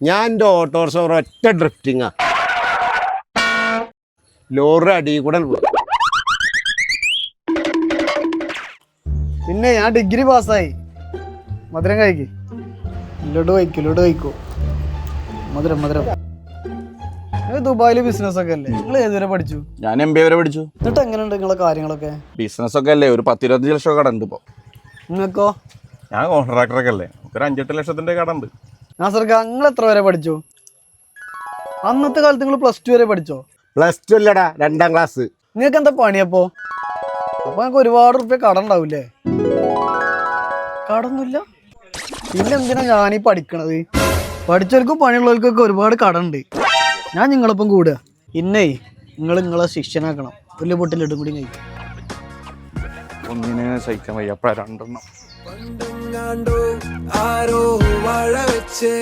ഞാൻ എൻ്റെ ഓട്ടോറിക്ഷ ഒരൊറ്റ ഡ്രിഫ്റ്റിങ്ങാ, ലോറി അടി കൂടെ പോയി. പിന്നെ ഞാൻ ഡിഗ്രി പാസ്സായി. മധുരം കഴിക്ക്. ലഡു കഴിക്കൂ. മധുരം. നിങ്ങൾ ദുബായില് ബിസിനസ് ഒക്കെ അല്ലേ? നിങ്ങൾ ഏതുവരെ പഠിച്ചു? ഞാൻ MBA വരെ പഠിച്ചു. എന്നിട്ട് എങ്ങനെയുണ്ട് നിങ്ങളെ കാര്യങ്ങളൊക്കെ? ബിസിനസ് ഒക്കെ അല്ലേ, ഒരു 10-25 ലക്ഷം കട ഉണ്ട് ഇപ്പോൾ. നിങ്ങൾക്കോ? ഞാൻ കോൺട്രാക്ടറൊക്കെ അല്ലേ, ഒരു 5-8 ലക്ഷത്തിന്റെ കട ഉണ്ട്. നാസർക്ക, നിങ്ങൾ എത്ര വരെ പഠിച്ചു? അന്നത്തെ കാലത്ത് നിങ്ങൾ +2 വരെ പഠിച്ചോ? +2 അല്ലടാ, 2ാം ക്ലാസ്. നിങ്ങൾക്ക് എന്താ പണിയപ്പോ? അപ്പൊ നിങ്ങൾക്ക് ഒരുപാട് റുപ്യ കട ഉണ്ടാവൂലേ? കടൊന്നുമില്ല? പിന്നെ എന്തിനാ ഞാനീ പഠിക്കണത്? പഠിച്ചവർക്കും പണിയുള്ളവർക്കൊക്കെ ഒരുപാട് കട ഉണ്ട്. ഞാൻ നിങ്ങളൊപ്പം കൂടുക. ഇന്നേ നിങ്ങളെ ശിക്ഷനാക്കണം. വലിയ പൊട്ടി ലഡും കൂടി കഴിക്കും. ഒന്നിനെ സഹിക്കാൻ വയ്യ, അപ്പഴ 2 എണ്ണം. ആരോ വാഴ വെച്ചേ